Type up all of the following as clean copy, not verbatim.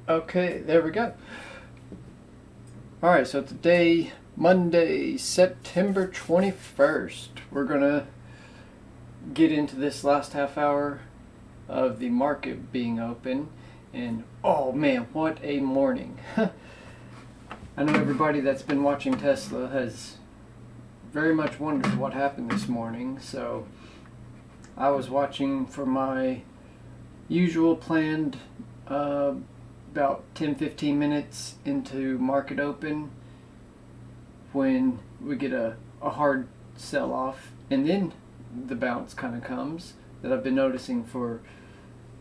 Okay, there we go. Alright, so today, Monday, September 21st, we're going to get into this last half hour of the market being open. And oh man, what a morning. I know everybody that's been watching Tesla has very much wondered what happened this morning. So I was watching for my usual planned about 10-15 minutes into market open when we get a hard sell off, and then the bounce kind of comes that I've been noticing for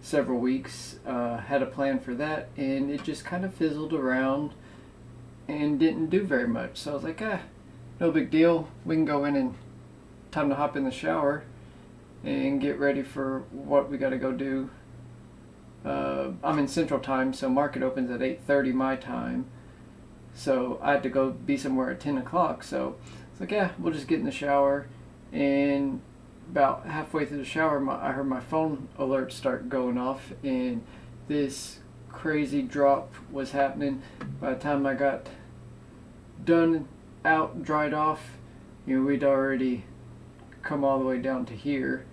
several weeks. Had a plan for that, and it just kind of fizzled around and didn't do very much. So I was like, no big deal. We can go in and time to hop in the shower and get ready for what we got to go do. I'm in Central Time, so market opens at 8:30 my time. So I had to go be somewhere at 10 o'clock. So it's like, we'll just get in the shower. And about halfway through the shower, I heard my phone alert start going off, and this crazy drop was happening. By the time I got done, out, dried off, we'd already come all the way down to here,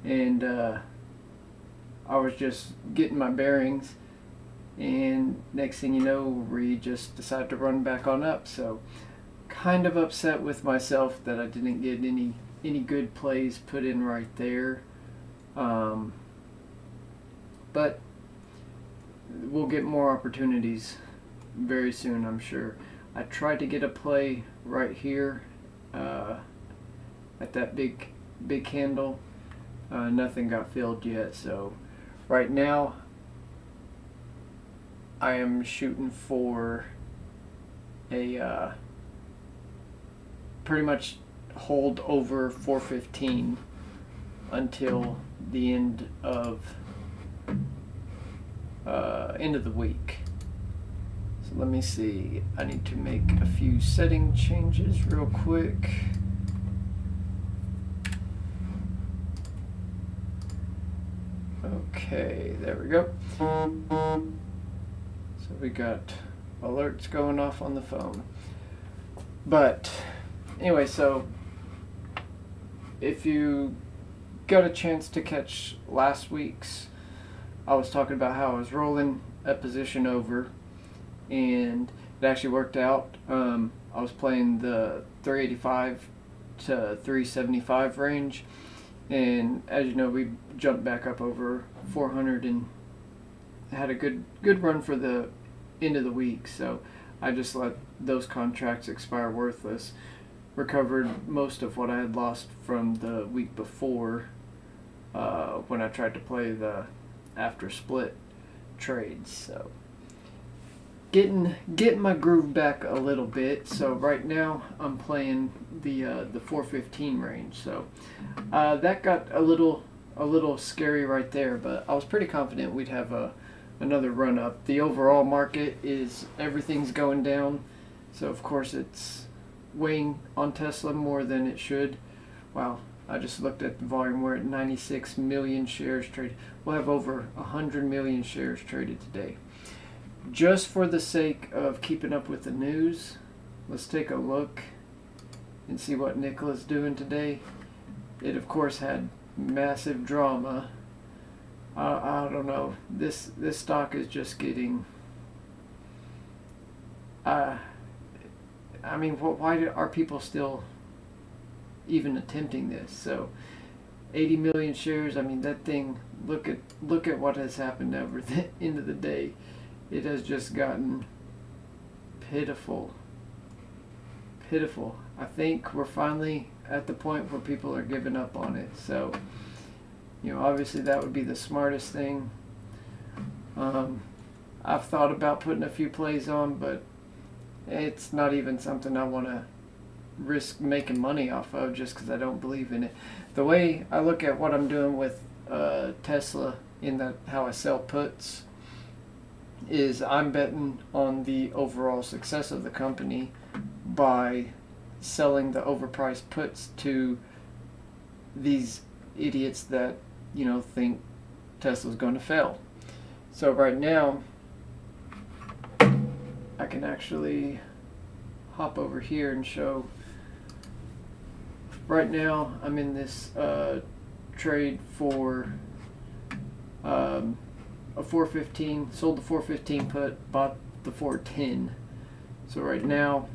and I was just getting my bearings, and next thing you know, we just decided to run back on up. So kind of upset with myself that I didn't get any good plays put in right there, but we'll get more opportunities very soon, I'm sure. I tried to get a play right here at that big candle. Nothing got filled yet, so right now I am shooting for a pretty much hold over 415 until the end of the week. So let me see. I need to make a few setting changes real quick. Okay, there we go. So we got alerts going off on the phone. But anyway, so if you got a chance to catch last week's, I was talking about how I was rolling a position over, and it actually worked out. I was playing the 385 to 375 range, and as you know, we jumped back up over 400 and had a good run for the end of the week. So I just let those contracts expire worthless. Recovered most of what I had lost from the week before when I tried to play the after split trades. So getting my groove back a little bit. So right now I'm playing the 415 range. So that got a little scary right there, but I was pretty confident we'd have another run up. The overall market is everything's going down, so of course it's weighing on Tesla more than it should. Wow, I just looked at the volume. We're at 96 million shares traded. We'll have over 100 million shares traded today. Just for the sake of keeping up with the news, let's take a look and see what Nikola's doing today. It of course had massive drama. I don't know. This stock is just getting. I mean, why are people still even attempting this? So, 80 million shares. I mean, that thing. Look at what has happened over the end of the day. It has just gotten pitiful. I think we're finally at the point where people are giving up on it. So, obviously that would be the smartest thing. I've thought about putting a few plays on, but it's not even something I want to risk making money off of just because I don't believe in it. The way I look at what I'm doing with Tesla, in that how I sell puts, is I'm betting on the overall success of the company by selling the overpriced puts to these idiots that think Tesla's going to fail. So right now can actually hop over here and show. Right now I'm in this trade for a 415, sold the 415 put, bought the 410. So right now,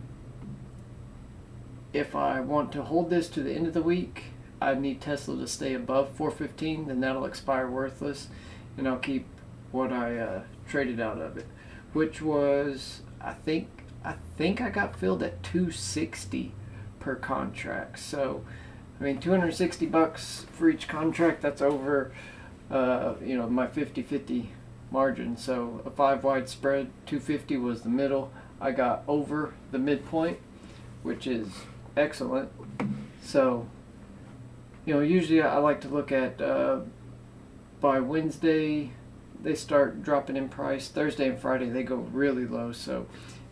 if I want to hold this to the end of the week, I need Tesla to stay above 415, then that'll expire worthless, and I'll keep what I traded out of it, which was, I think I got filled at 260 per contract. So I mean, $260 for each contract, that's over my 50-50 margin. So a 5 wide spread, 250 was the middle. I got over the midpoint, which is excellent. So usually I like to look at by Wednesday they start dropping in price. Thursday and Friday they go really low. So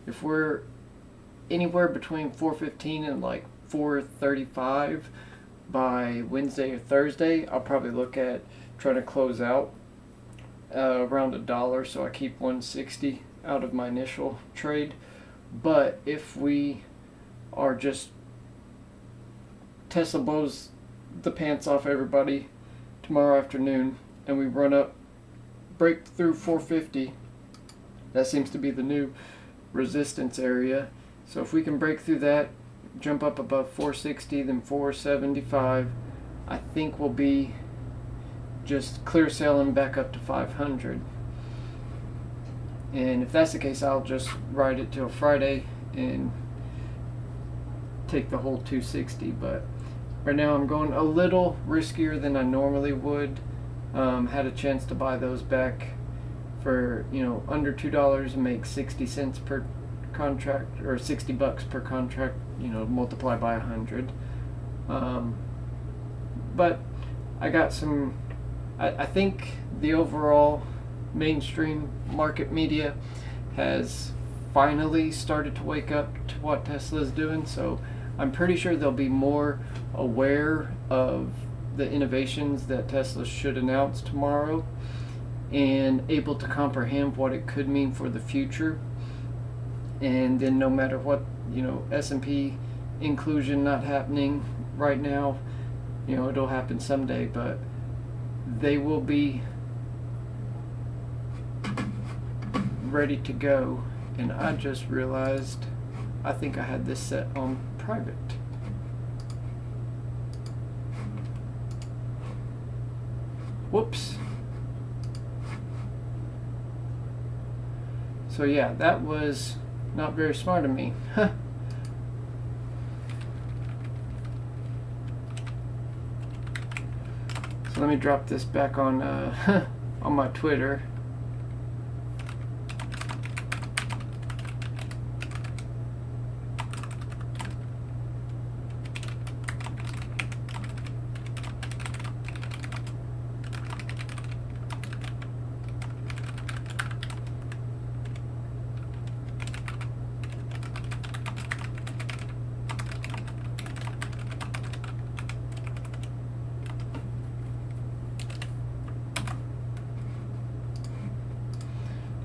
if we're anywhere between 415 and like 435 by Wednesday or Thursday, I'll probably look at trying to close out around $1, so I keep 160 out of my initial trade. But if we are just Tesla blows the pants off everybody tomorrow afternoon and we break through 450, that seems to be the new resistance area. So if we can break through that, jump up above 460, then 475, I think we'll be just clear sailing back up to 500. And if that's the case, I'll just ride it till Friday and take the whole 260. But right now I'm going a little riskier than I normally would. Had a chance to buy those back for under $2 and make 60 cents per contract, or $60 per contract, multiply by 100. But I got some, I think the overall mainstream market media has finally started to wake up to what Tesla is doing. So I'm pretty sure they'll be more aware of the innovations that Tesla should announce tomorrow and able to comprehend what it could mean for the future. And then no matter what, S&P inclusion not happening right now, it'll happen someday, but they will be ready to go. And I just realized I think I had this set on private. Whoops. So yeah, that was not very smart of me. So let me drop this back on on my Twitter.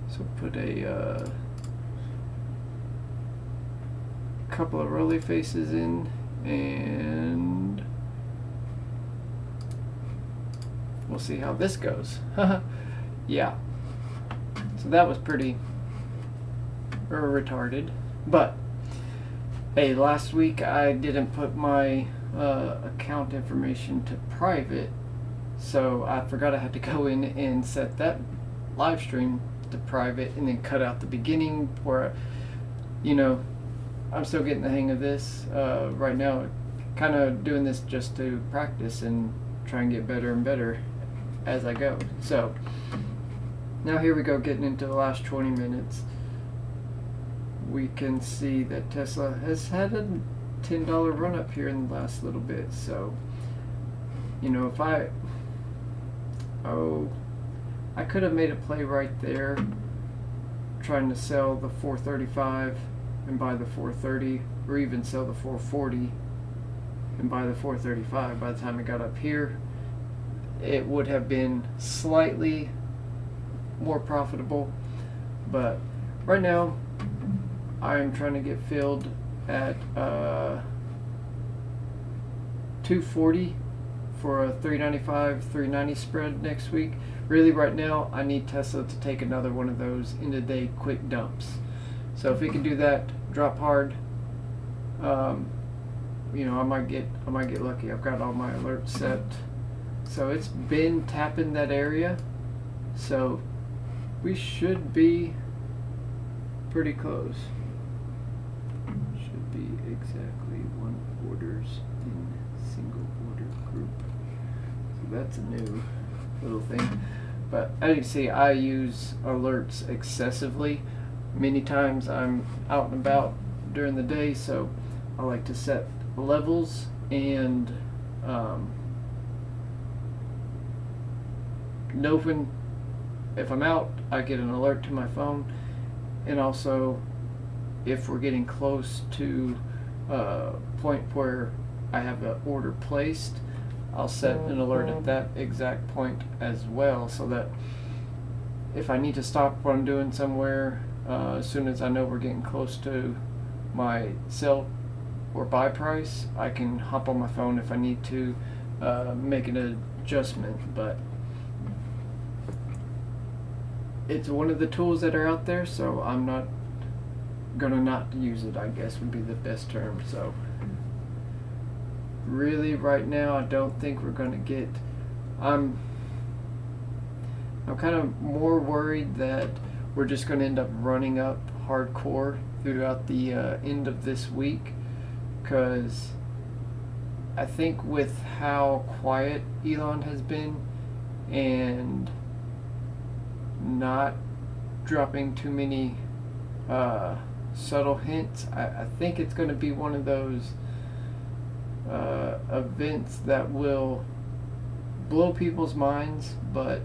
So put a couple of rolly faces in, and we'll see how this goes. Yeah. So that was pretty retarded. But hey, last week I didn't put my account information to private, so I forgot I had to go in and set that live stream to private and then cut out the beginning where I'm still getting the hang of this right now, kind of doing this just to practice and try and get better and better as I go. So now here we go, getting into the last 20 minutes. We can see that Tesla has had a $10 run up here in the last little bit. So if I could have made a play right there, trying to sell the 435 and buy the 430, or even sell the 440 and buy the 435. By the time it got up here, it would have been slightly more profitable. But right now, I am trying to get filled at 240 for a 395, 390 spread next week. Really, right now, I need Tesla to take another one of those end-of-day quick dumps. So if it can do that, drop hard. You know, I might get lucky. I've got all my alerts set. So it's been tapping that area. So we should be pretty close. Should be exactly 1 orders in single order group. So that's a new little thing. But as you can see, I use alerts excessively. Many times I'm out and about during the day, so I like to set levels and know when, if I'm out, I get an alert to my phone, and also if we're getting close to a point where I have an order placed, I'll set an alert at that exact point as well, so that if I need to stop what I'm doing somewhere, as soon as I know we're getting close to my sell or buy price, I can hop on my phone if I need to make an adjustment. But it's one of the tools that are out there, so I'm not gonna not use it, I guess would be the best term. So really right now I don't think we're gonna get, I'm kind of more worried that we're just gonna end up running up hardcore throughout the end of this week, because I think with how quiet Elon has been and not dropping too many subtle hints, I think it's going to be one of those events that will blow people's minds, but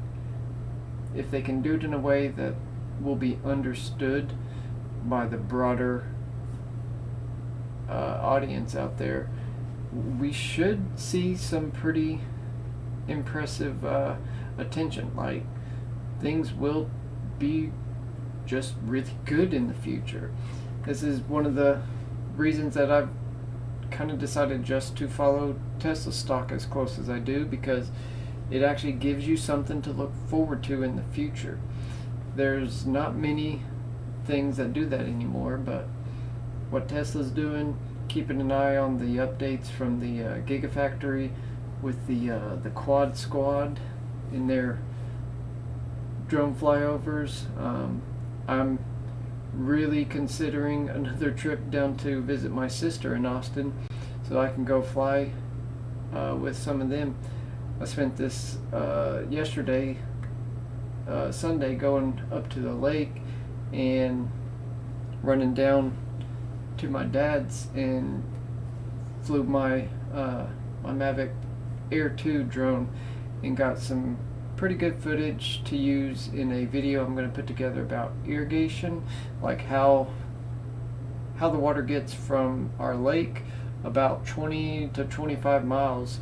if they can do it in a way that will be understood by the broader audience out there, we should see some pretty impressive attention. Like, things will be just really good in the future. This is one of the reasons that I've kind of decided just to follow Tesla stock as close as I do, because it actually gives you something to look forward to in the future. There's not many things that do that anymore, but what Tesla's doing, keeping an eye on the updates from the Gigafactory with the Quad Squad in their drone flyovers. I'm really considering another trip down to visit my sister in Austin, so I can go fly with some of them. I spent this yesterday, Sunday, going up to the lake and running down to my dad's and flew my my Mavic Air 2 drone and got some pretty good footage to use in a video I'm going to put together about irrigation, like how the water gets from our lake about 20 to 25 miles,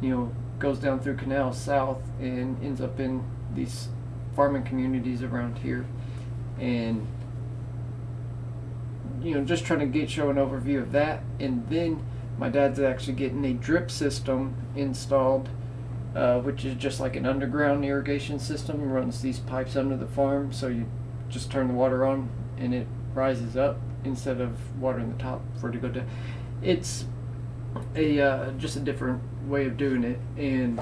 you know, goes down through canals south and ends up in these farming communities around here. And you know, just trying to show an overview of that. And then my dad's actually getting a drip system installed, which is just like an underground irrigation system. It runs these pipes under the farm, so you just turn the water on and it rises up instead of watering the top for it to go down. It's a just a different way of doing it, and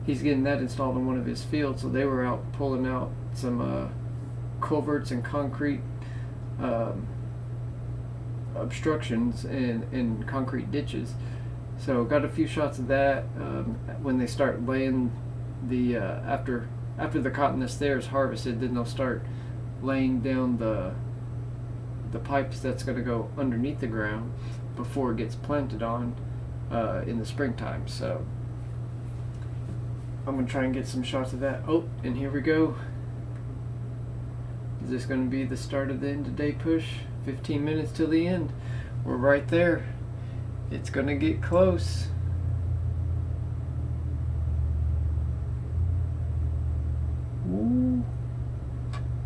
he's getting that installed in one of his fields. So they were out pulling out some culverts and concrete obstructions and concrete ditches. So got a few shots of that when they start laying the after the cotton that's there is harvested. Then they'll start laying down the pipes that's going to go underneath the ground before it gets planted on in the springtime. So I'm going to try and get some shots of that. Oh, and here we go. Is this going to be the start of the end of day push? 15 minutes till the end. We're right there. It's going to get close. Ooh.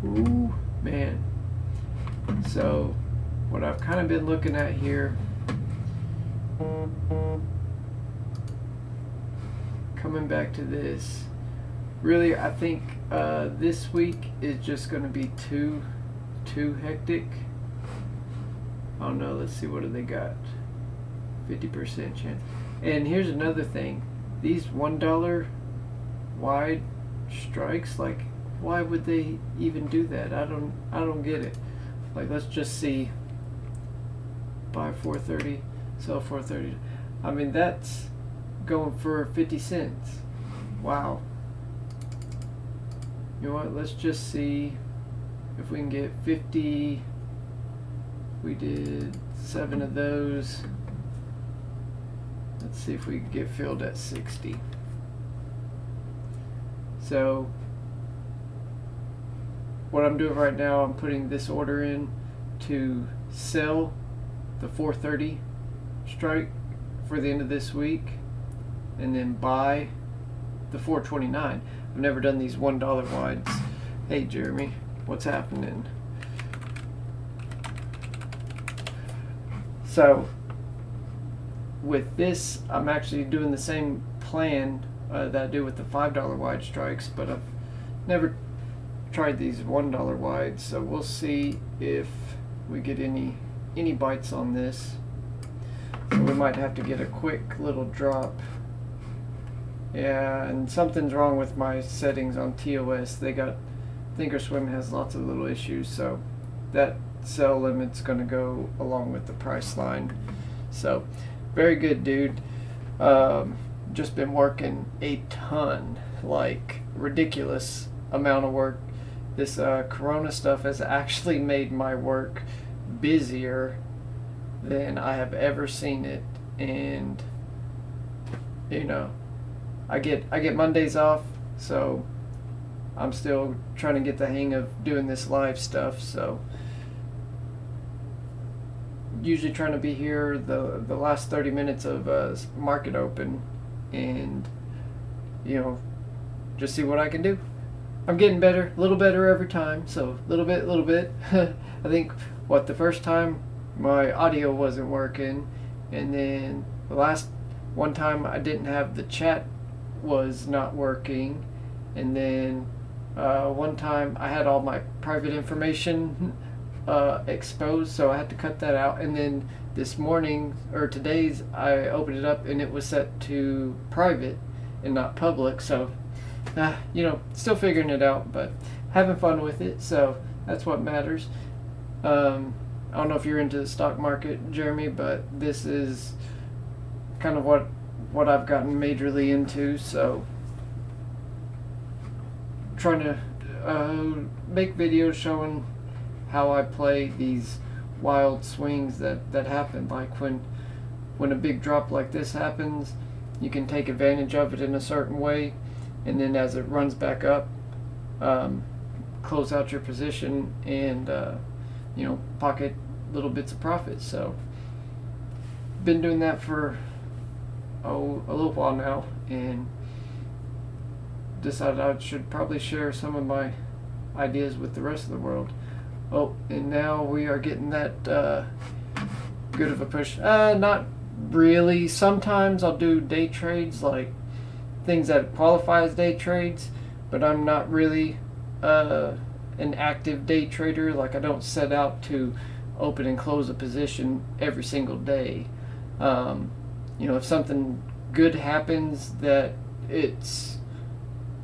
Ooh, man. So what I've kind of been looking at here, coming back to this, really I think this week is just going to be too hectic. Oh no, let's see, what do they got? 50% chance. And here's another thing, these $1 wide strikes, like, why would they even do that? I don't get it. Like, let's just see, buy 430, sell 430. I mean, that's going for 50 cents. Wow. You know what, let's just see if we can get 50. We did 7 of those. Let's see if we can get filled at 60. So what I'm doing right now, I'm putting this order in to sell the 430 strike for the end of this week, and then buy the 429. I've never done these $1 wides. Hey Jeremy, what's happening? So with this, I'm actually doing the same plan that I do with the $5 wide strikes, but I've never tried these $1 wides, so we'll see if we get any bites on this. So we might have to get a quick little drop. Yeah, and something's wrong with my settings on TOS. They got, Thinkorswim has lots of little issues, so that sell limit's going to go along with the price line. So very good, dude. Just been working a ton, like ridiculous amount of work. This Corona stuff has actually made my work busier than I have ever seen it. And you know, I get Mondays off, so I'm still trying to get the hang of doing this live stuff. So usually trying to be here the last 30 minutes of market open, and you know, just see what I can do. I'm getting better, a little better every time, so little bit. I think the first time my audio wasn't working, and then the last one time I didn't have the chat was not working, and then one time I had all my private information exposed, so I had to cut that out. And then this morning, or today's, I opened it up and it was set to private and not public. So you know, still figuring it out, but having fun with it, so that's what matters. I don't know if you're into the stock market, Jeremy, but this is kind of what I've gotten majorly into. So trying to make videos showing how I play these wild swings that happen. Like when a big drop like this happens, you can take advantage of it in a certain way, and then as it runs back up, close out your position and you know, pocket little bits of profit. So been doing that for a little while now, and decided I should probably share some of my ideas with the rest of the world. Oh, and now we are getting that good of a push. Not really. Sometimes I'll do day trades, like things that qualify as day trades, but I'm not really an active day trader. Like, I don't set out to open and close a position every single day. You know, if something good happens that it's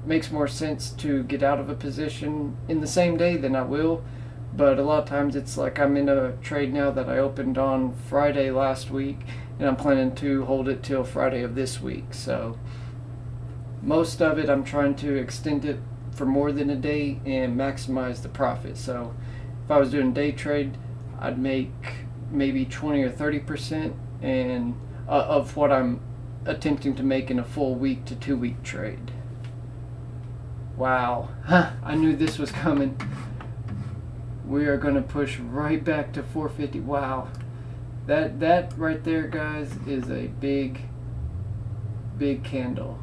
makes more sense to get out of a position in the same day, then I will. But a lot of times it's like I'm in a trade now that I opened on Friday last week, and I'm planning to hold it till Friday of this week. So most of it I'm trying to extend it for more than a day and maximize the profit. So if I was doing a day trade, I'd make maybe 20 or 30% and of what I'm attempting to make in a full week to 2 week trade. Wow, I knew this was coming. We are going to push right back to 450. Wow, that right there, guys, is a big candle.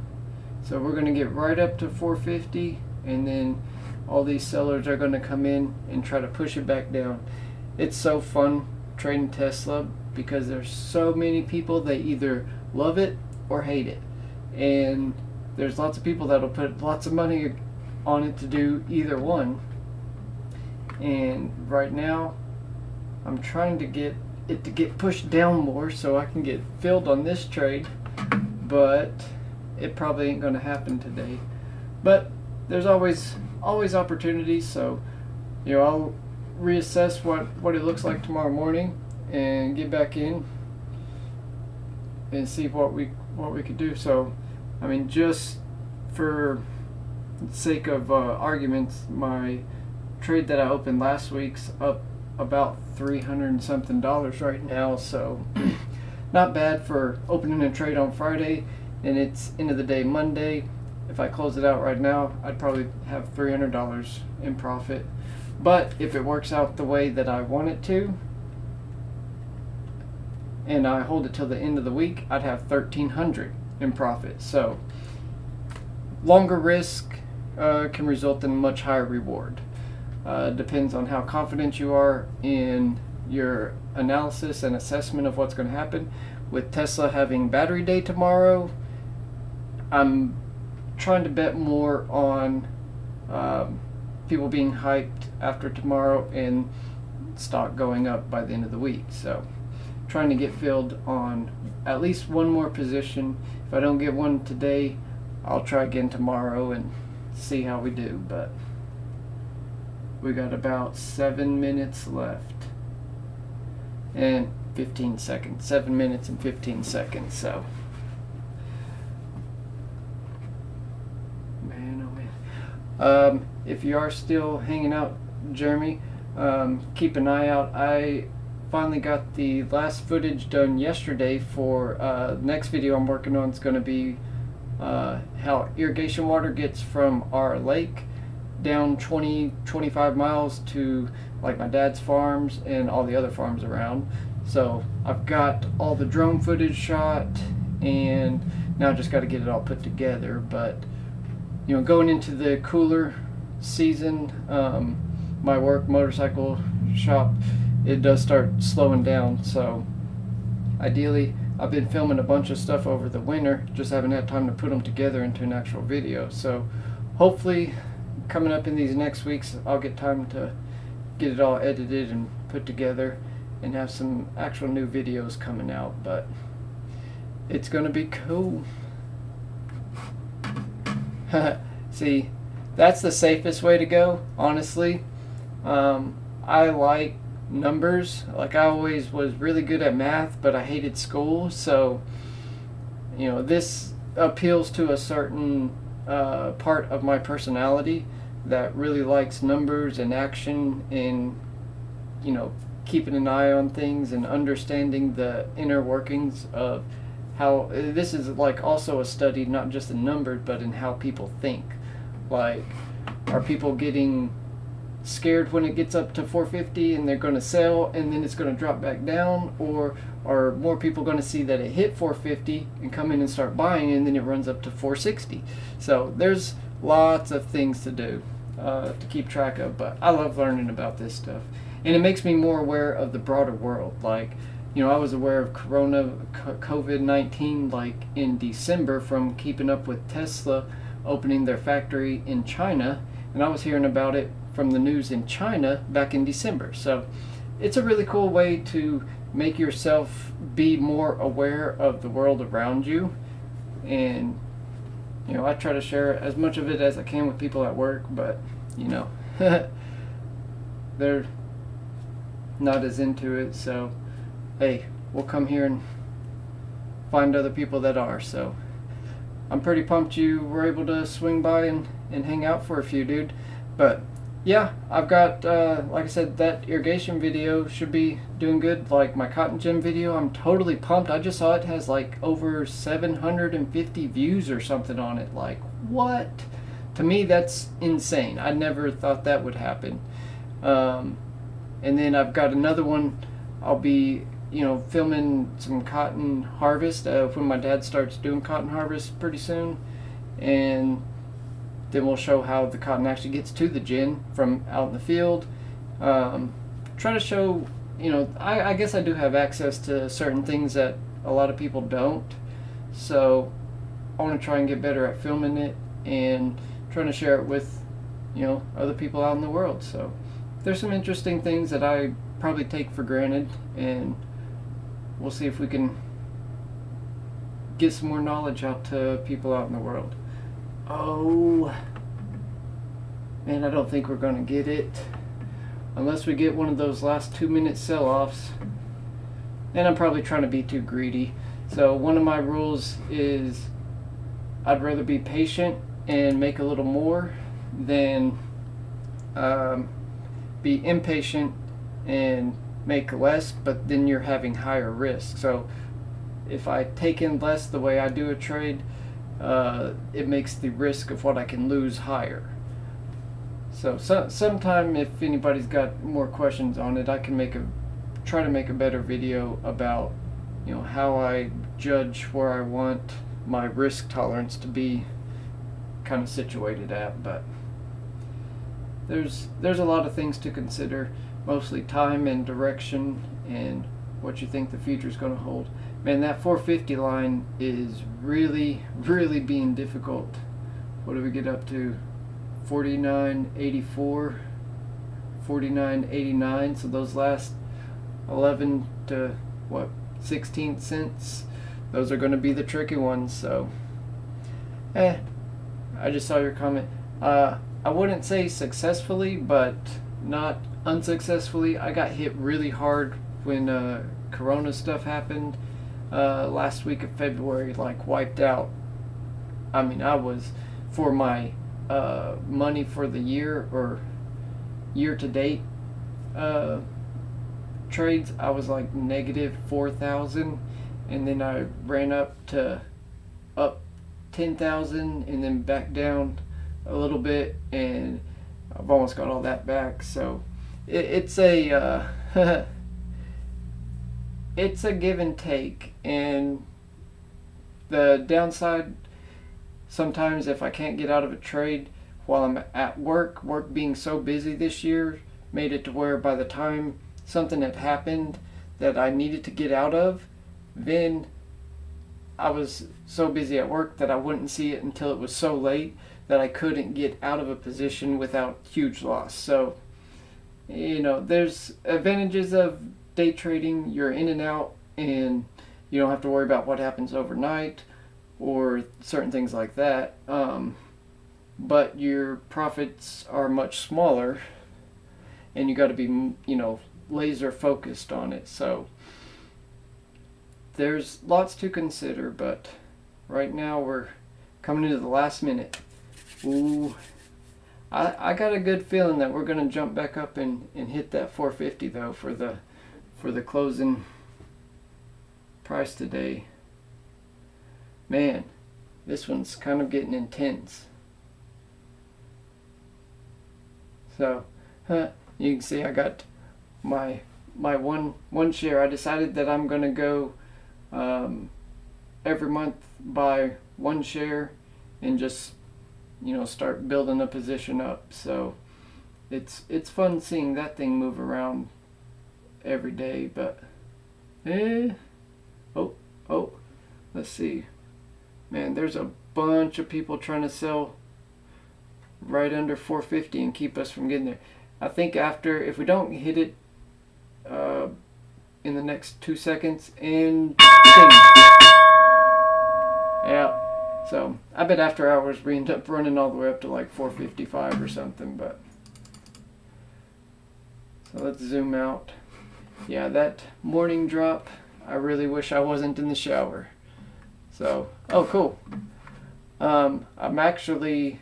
So we're going to get right up to 450, and then all these sellers are going to come in and try to push it back down. it's so fun trading Tesla because there's so many people that either love it or hate it. And there's lots of people that'll put lots of money on it to do either one. And right now, I'm trying to get it to get pushed down more so I can get filled on this trade, but it probably ain't going to happen today. But there's always opportunities, so I'll reassess what it looks like tomorrow morning and get back in and see what we could do. So I mean, just for the sake of arguments, my trade that I opened last week's up about $300 and something right now, so not bad for opening a trade on Friday, and it's end of the day Monday. If I close it out right now, I'd probably have $300 in profit. But if it works out the way that I want it to, and I hold it till the end of the week, I'd have $1,300 in profit. So longer risk can result in a much higher reward. Depends on how confident you are in your analysis and assessment of what's going to happen. With Tesla having battery day tomorrow, I'm trying to bet more on people being hyped after tomorrow and stock going up by the end of the week. So trying to get filled on at least one more position. If I don't get one today, I'll try again tomorrow and see how we do. But we got about 7 minutes left and 15 seconds. 7 minutes and 15 seconds. So man, oh man. If you are still hanging out, Jeremy, keep an eye out. I finally got the last footage done yesterday for next video I'm working on. It's going to be how irrigation water gets from our lake down 25 miles to like my dad's farms and all the other farms around. So I've got all the drone footage shot, and now I just got to get it all put together. But going into the cooler season, my work motorcycle shop, it does start slowing down. So ideally, I've been filming a bunch of stuff over the winter, just haven't had time to put them together into an actual video. So hopefully coming up in these next weeks, I'll get time to get it all edited and put together and have some actual new videos coming out. But it's gonna be cool. See, that's the safest way to go, honestly. I like numbers. Like, I always was really good at math, but I hated school. So this appeals to a certain part of my personality that really likes numbers and action, and keeping an eye on things and understanding the inner workings of how this is like also a study not just in numbers but in how people think. Like, are people getting scared when it gets up to 450 and they're going to sell and then it's going to drop back down, or are more people going to see that it hit 450 and come in and start buying and then it runs up to 460? So there's lots of things to do to keep track of, but I love learning about this stuff, and it makes me more aware of the broader world. Like, I was aware of COVID-19 like in December from keeping up with Tesla opening their factory in China, and I was hearing about it from the news in China back in December. So it's a really cool way to make yourself be more aware of the world around you. And I try to share as much of it as I can with people at work, but they're not as into it. So hey, we'll come here and find other people that are. So I'm pretty pumped you were able to swing by and hang out for a few, dude. But yeah, I've got, like I said, that irrigation video should be doing good. Like my cotton gin video, I'm totally pumped. I just saw it has like over 750 views or something on it. Like, what? To me, that's insane. I never thought that would happen. And then I've got another one. I'll be, filming some cotton harvest when my dad starts doing cotton harvest pretty soon. And then we'll show how the cotton actually gets to the gin from out in the field. Trying try to show, I guess I do have access to certain things that a lot of people don't. So I want to try and get better at filming it and trying to share it with, other people out in the world. So there's some interesting things that I probably take for granted, and we'll see if we can get some more knowledge out to people out in the world. Oh, man, I don't think we're going to get it unless we get one of those last 2-minute sell-offs. And I'm probably trying to be too greedy. So one of my rules is I'd rather be patient and make a little more than be impatient and make less, but then you're having higher risk. So if I take in less the way I do a trade, it makes the risk of what I can lose higher. So sometime if anybody's got more questions on it, I can try to make a better video about how I judge where I want my risk tolerance to be kind of situated at. But there's a lot of things to consider, mostly time and direction and what you think the future is going to hold. Man, that 450 line is really, really being difficult. What do we get up to? 49.84, 49.89. So those last 11 to 16 cents, those are going to be the tricky ones. So I just saw your comment. I wouldn't say successfully, but not unsuccessfully. I got hit really hard when Corona stuff happened last week of February, like wiped out. I mean, I was, for my money for the year or year to date trades, I was like negative 4,000, and then I ran up 10,000 and then back down a little bit, and I've almost got all that back. So it's a it's a give and take, and the downside sometimes, if I can't get out of a trade while I'm at work being so busy this year made it to where by the time something had happened that I needed to get out of, then I was so busy at work that I wouldn't see it until it was so late that I couldn't get out of a position without huge loss. So, there's advantages of day trading. You're in and out, and you don't have to worry about what happens overnight or certain things like that. But your profits are much smaller, and you got to be, laser focused on it. So there's lots to consider, but right now we're coming into the last minute. Ooh, I got a good feeling that we're going to jump back up and hit that 450 though for the closing price today. Man, this one's kind of getting intense. So, you can see I got my one share. I decided that I'm going to go every month buy one share and just start building a position up. So it's fun seeing that thing move around every day. But let's see, man, there's a bunch of people trying to sell right under 450 and keep us from getting there. I think if we don't hit it in the next 2 seconds, and ding. Yeah, so I bet after hours we end up running all the way up to like 455 or something. But so let's zoom out. Yeah, that morning drop, I really wish I wasn't in the shower. So, oh cool. I'm actually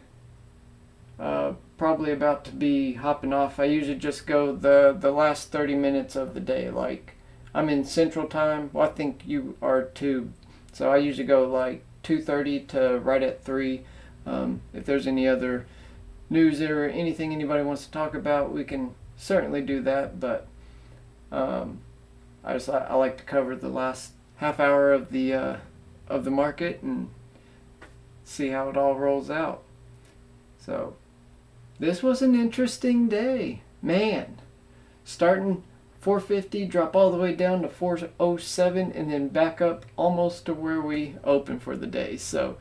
probably about to be hopping off. I usually just go the last 30 minutes of the day. Like, I'm in Central Time. Well, I think you are too. So I usually go like 2:30 to right at 3. If there's any other news or anything anybody wants to talk about, we can certainly do that. But I like to cover the last half hour of the market and see how it all rolls out. So this was an interesting day, man. Starting 450, drop all the way down to 407, and then back up almost to where we open for the day. So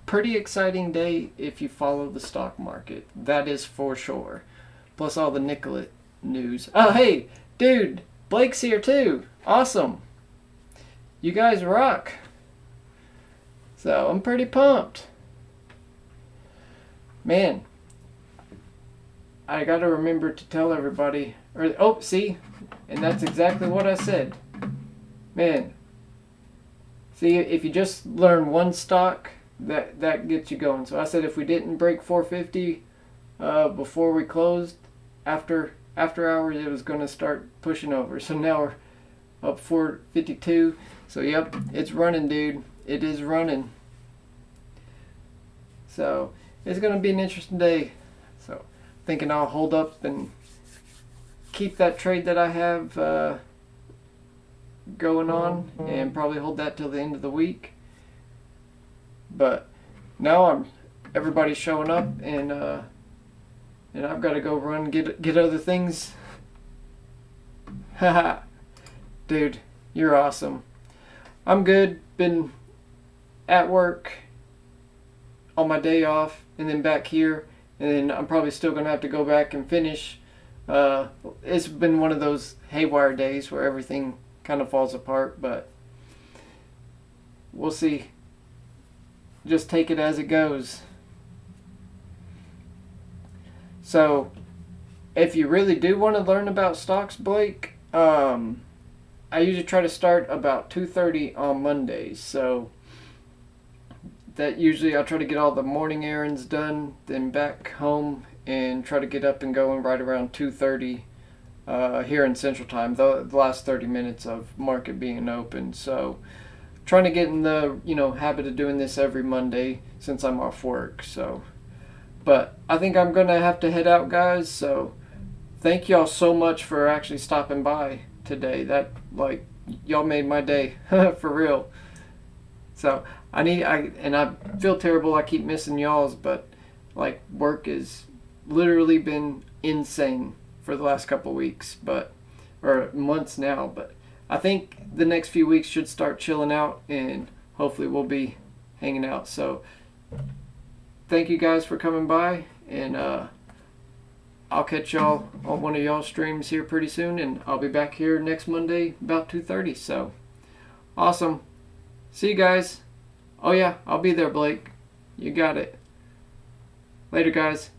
pretty exciting day if you follow the stock market. That is for sure. Plus all the Nikola news. Oh, hey, dude, Blake's here too. Awesome. You guys rock. So I'm pretty pumped. Man, I gotta remember to tell everybody. Oh, see? And that's exactly what I said. Man. See, if you just learn one stock, that gets you going. So I said if we didn't break 450 before we closed, after hours, it was going to start pushing over. So now we're up 452. So yep, it's running, dude. It is running. So it's going to be an interesting day. So thinking I'll hold up and keep that trade that I have going on, and probably hold that till the end of the week. But now everybody's showing up, and I've got to go run get other things. Haha, dude, you're awesome. I'm good. Been at work on my day off, and then back here, and then I'm probably still gonna have to go back and finish. It's been one of those haywire days where everything kind of falls apart, but we'll see. Just take it as it goes. So, if you really do want to learn about stocks, Blake, I usually try to start about 2:30 on Mondays. So, that usually I'll try to get all the morning errands done, then back home and try to get up and going right around 2:30 here in Central Time, the last 30 minutes of market being open. So, trying to get in the habit of doing this every Monday since I'm off work. So, but I think I'm gonna have to head out, guys. So thank y'all so much for actually stopping by today. That, like, y'all made my day for real. So I feel terrible I keep missing y'all's, but like, work has literally been insane for the last couple of weeks, or months now, but I think the next few weeks should start chilling out, and hopefully we'll be hanging out. So thank you guys for coming by, and I'll catch y'all on one of y'all's streams here pretty soon, and I'll be back here next Monday about 2:30. So awesome. See you guys. Oh yeah, I'll be there, Blake. You got it. Later, guys.